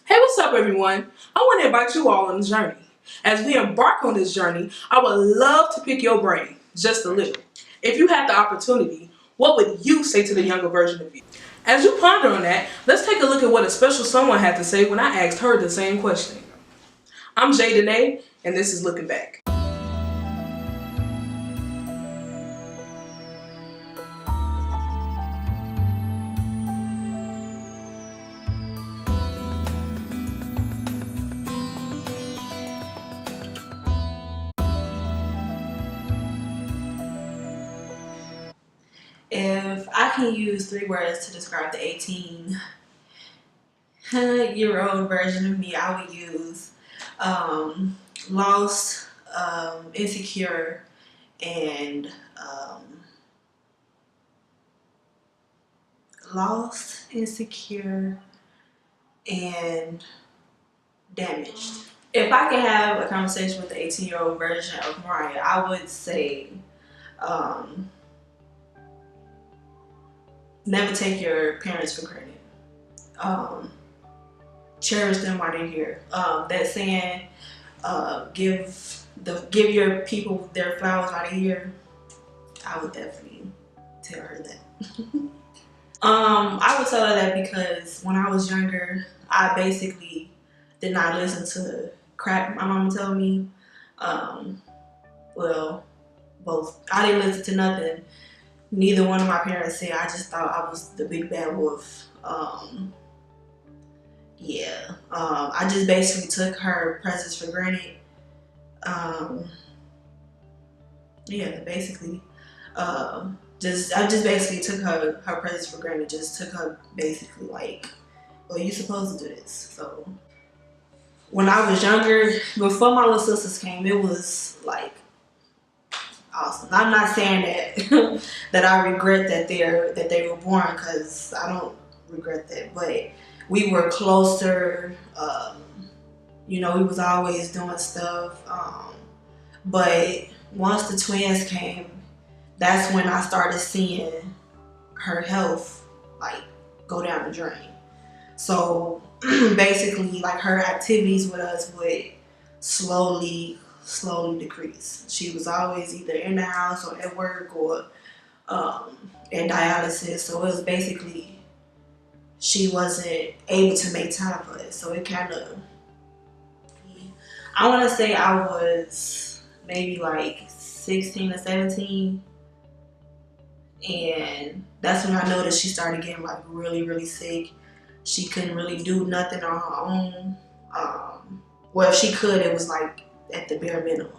Hey, what's up, everyone? I want to invite you all on the journey. As we embark on this journey, I would love to pick your brain just a little. If you had the opportunity, what would you say to the younger version of you? As you ponder on that, let's take a look at what a special someone had to say when I asked her the same question. I'm Jay Danae, and this is Looking Back. If I can use 3 words to describe the 18-year-old version of me, I would use lost, insecure, and damaged. If I could have a conversation with the 18-year-old version of Mariah, I would say, never take your parents for granted. Cherish them while they're here. That saying, give your people their flowers while they're here. I would definitely tell her that. I would tell her that because when I was younger, I basically did not listen to crap my mama told me. Well, both. I didn't listen to nothing neither one of my parents said. I just thought I was the big bad wolf. I just basically took her presence for granted. I just basically took her presence for granted. Just took her basically like, well, you supposed to do this. So when I was younger, before my little sisters came, it was like awesome. I'm not saying that that I regret that they were born, because I don't regret that. But we were closer. We was always doing stuff. But once the twins came, that's when I started seeing her health like go down the drain. So basically, like, her activities with us would slowly decrease. She was always either in the house or at work or in dialysis. So it was basically she wasn't able to make time for it. So it kind of, I want to say I was maybe like 16 or 17. And that's when I noticed she started getting like really sick. She couldn't really do nothing on her own. Well, if she could, it was like at the bare minimum.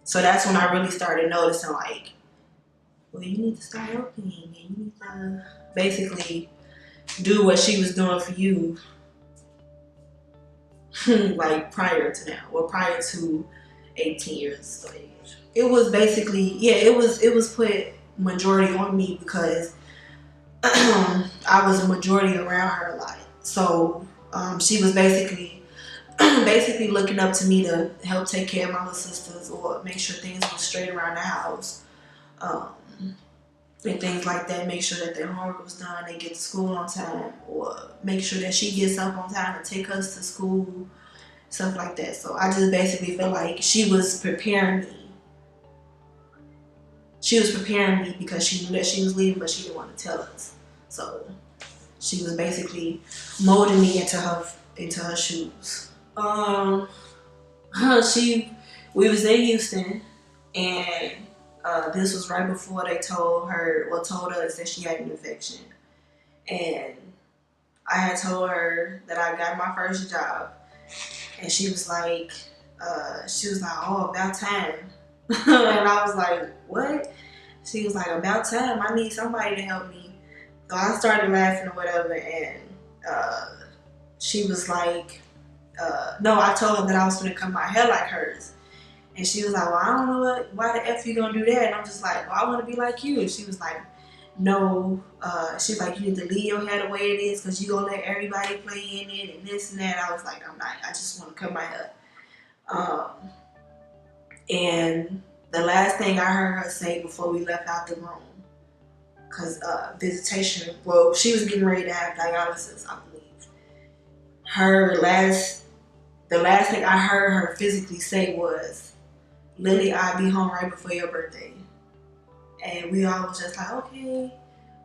So that's when I really started noticing, like, well, you need to start helping, and you need to basically do what she was doing for you, like prior to 18 years of age. It was basically, it was put majority on me because I was a majority around her a lot. So she was basically looking up to me to help take care of my little sisters or make sure things were straight around the house, and things like that. Make sure that their homework was done, they get to school on time, or make sure that she gets up on time to take us to school, stuff like that. So I just basically felt like she was preparing me. She was preparing me because she knew that she was leaving, but she didn't want to tell us. So she was basically molding me into her shoes. We was in Houston, and this was right before they told us that she had an infection. And I had told her that I got my first job, and she was like, oh, about time. And I was like, what? She was like, about time. I need somebody to help me. So I started laughing or whatever, and she was like, no, I told her that I was going to cut my hair like hers. And she was like, well, I don't know why the F you going to do that? And I'm just like, well, I want to be like you. And she was like, no. She's like, you need to leave your hair the way it is, because you're going to let everybody play in it and this and that. I was like, I'm not. I just want to cut my hair. And the last thing I heard her say before we left out the room, because visitation, well, she was getting ready to have dialysis, I believe. the last thing I heard her physically say was, "Lily, I'll be home right before your birthday." And we all was just like, "Okay,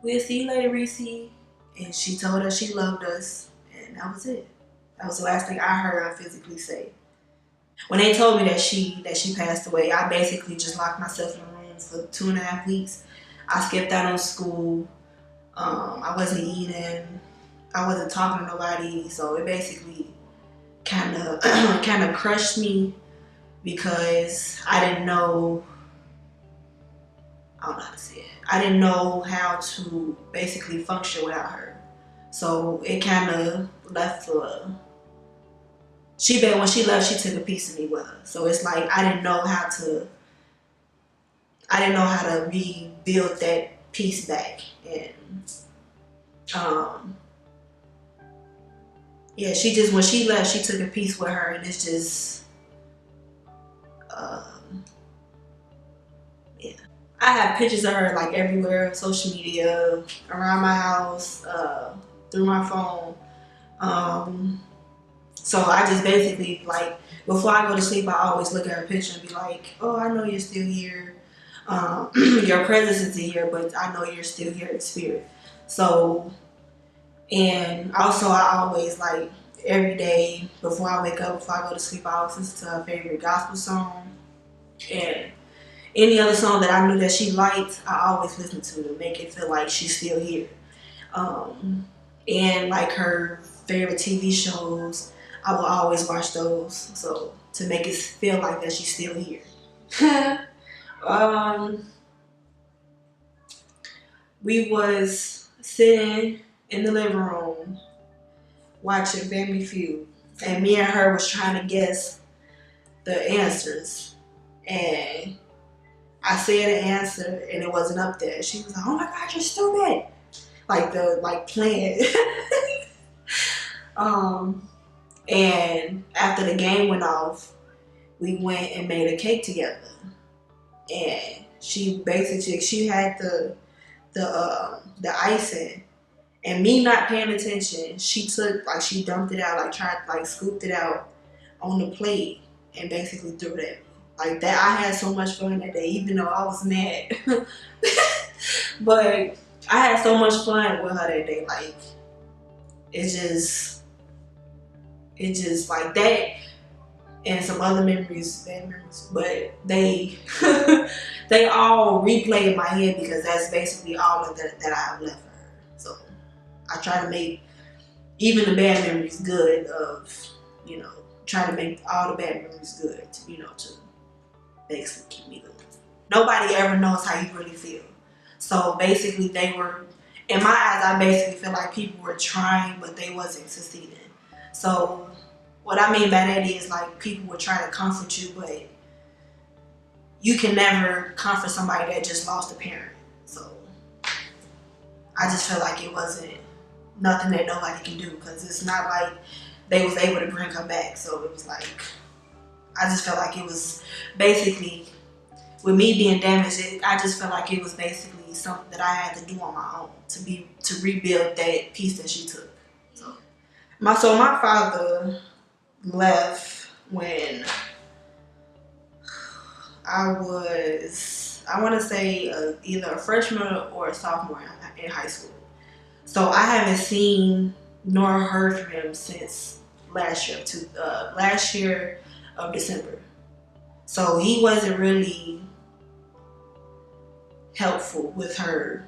we'll see you later, Reese." And she told us she loved us, and that was it. That was the last thing I heard her physically say. When they told me that she passed away, I basically just locked myself in a room for 2.5 weeks. I skipped out on school. I wasn't eating. I wasn't talking to nobody. So it basically kind of crushed me because I didn't know. I don't know how to say it. I didn't know how to basically function without her. So it kind of left a. When she left, she took a piece of me with her. So it's like I didn't know how to rebuild that piece back. And yeah, when she left, she took a piece with her, and it's just yeah. I have pictures of her like everywhere, social media, around my house, through my phone. So I just basically, like, before I go to sleep, I always look at her picture and be like, "Oh, I know you're still here. Your presence is here, but I know you're still here in spirit." So, and also I always, like, every day before I wake up, before I go to sleep, I always listen to her favorite gospel song. And any other song that I knew that she liked, I always listen to make it feel like she's still here. And like her favorite TV shows, I will always watch those, so to make it feel like that she's still here. We was sitting in the living room watching Family Feud, and me and her was trying to guess the answers, and I said an answer and it wasn't up there. She was like, "Oh my God, you're stupid!" Like playing. And after the game went off, we went and made a cake together. And she had the icing, and me not paying attention, she dumped it out, scooped it out on the plate and basically threw it at me. Like that, I had so much fun that day, even though I was mad. But I had so much fun with her that day. Like it just like that, and some other memories, bad memories, but they they all replay in my head because that's basically all of that I have left for her. So I try to make even the bad memories good. Try to make all the bad memories good. To basically keep me going. Nobody ever knows how you really feel. So basically, they were, in my eyes, I basically feel like people were trying, but they wasn't succeeding. So what I mean by that is, like, people were trying to comfort you, but you can never comfort somebody that just lost a parent. So I just feel like it wasn't nothing that nobody can do, because it's not like they was able to bring her back. So it was like, I just felt like it was basically, with me being damaged, I just felt like it was basically something that I had to do on my own to rebuild that piece that she took. So my father left when I want to say either a freshman or a sophomore in high school. So I haven't seen nor heard from him since last year of December. So he wasn't really helpful with her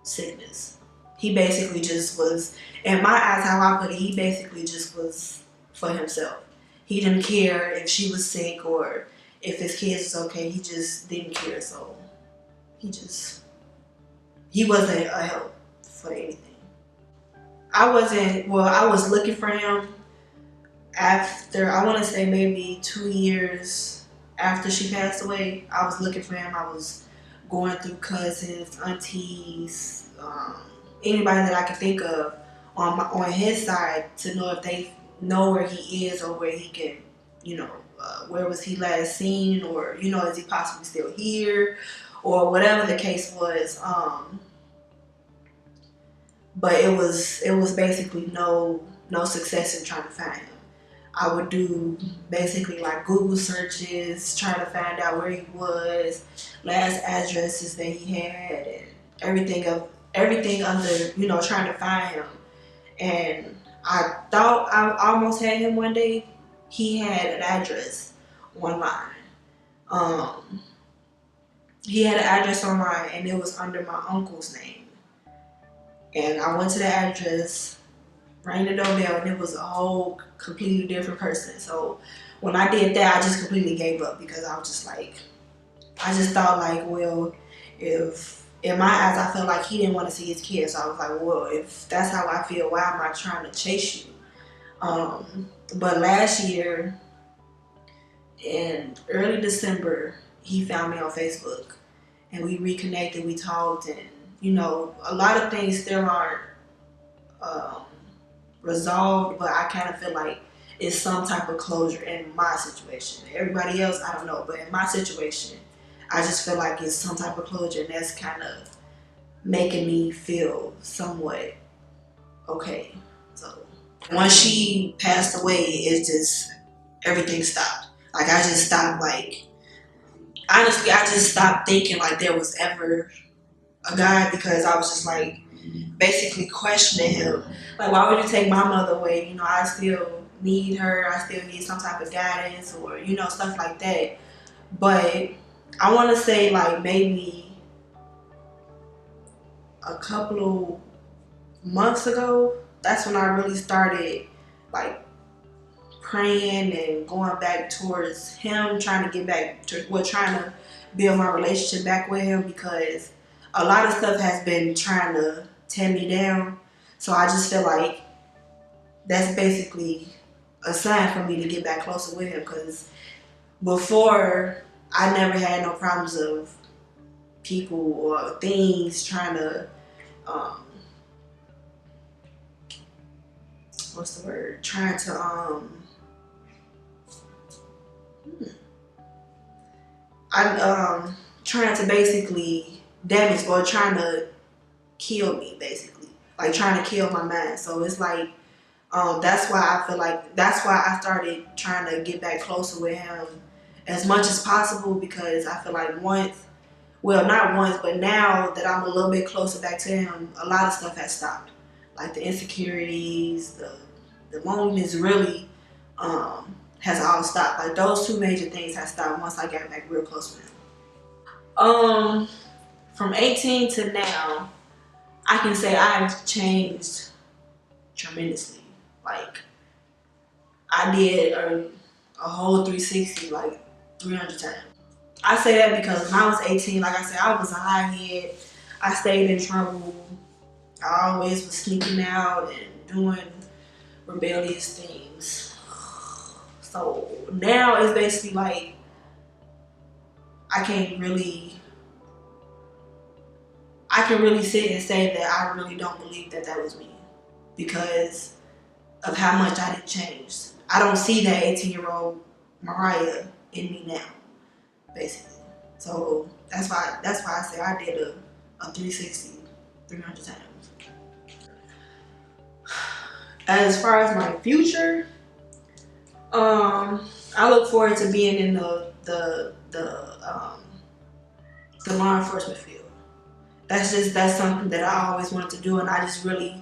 sickness. He basically just was, in my eyes, how I put it, he basically just was for himself. He didn't care if she was sick or if his kids was okay. He just didn't care. So he wasn't a help for anything. I was looking for him after, I want to say maybe 2 years after she passed away. I was looking for him. I was going through cousins, aunties, anybody that I could think of on his side to know if they know where he is or where he can, where was he last seen, or is he possibly still here, or whatever the case was. But it was basically no no success in trying to find him. I would do basically like Google searches, trying to find out where he was, last addresses that he had, and everything under, trying to find him. And I thought I almost had him one day. He had an address online. He had an address online, and it was under my uncle's name. And I went to the address, rang the doorbell, and it was a whole completely different person. So when I did that, I just completely gave up because I was just like, I just thought like, well, if in my eyes I felt like he didn't want to see his kids, so I was like, well, if that's how I feel, why am I trying to chase you? But last year in early December, he found me on Facebook, and we reconnected, we talked, and a lot of things still aren't resolved, but I kind of feel like it's some type of closure in my situation. Everybody else, I don't know, but in my situation, I just feel like it's some type of closure, and that's kind of making me feel somewhat okay. So once she passed away, it just, everything stopped. Like I just stopped, like, honestly, I just stopped thinking like there was ever a God, because I was just like basically questioning him. Like, why would you take my mother away? I still need her. I still need some type of guidance, or stuff like that. But I want to say like maybe a couple of months ago, that's when I really started like praying and going back towards him, trying to get back to trying to build my relationship back with him, because a lot of stuff has been trying to tear me down. So I just feel like that's basically a sign for me to get back closer with him, because before I never had no problems of people or things trying to what's the word? Trying to trying to basically damage or trying to kill me, basically. Like trying to kill my mind. So it's like that's why I feel like that's why I started trying to get back closer with him as much as possible, because I feel like not once, but now that I'm a little bit closer back to him, a lot of stuff has stopped. Like the insecurities, the loneliness really has all stopped. Like those two major things have stopped once I got back real close with him. From 18 to now, I can say I've changed tremendously. Like I did a whole 360, like 300 times. I say that because when I was 18, like I said, I was a hothead. I stayed in trouble. I always was sneaking out and doing rebellious things. So now it's basically like I can really sit and say that I really don't believe that was me, because of how much I didn't change. I don't see that 18-year-old Mariah in me now, basically. So that's why I say I did a 360, 300 times. As far as my future, I look forward to being in the law enforcement field. That's something that I always wanted to do, and I just really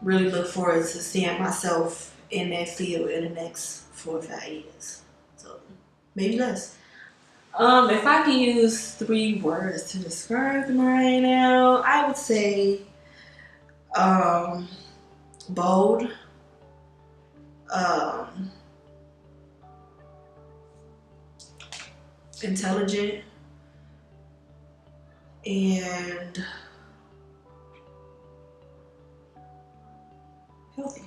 look forward to seeing myself in that field in the next 4 or 5 years. So maybe less. If I can use 3 words to describe Mariah now, I would say bold, intelligent, and healthy.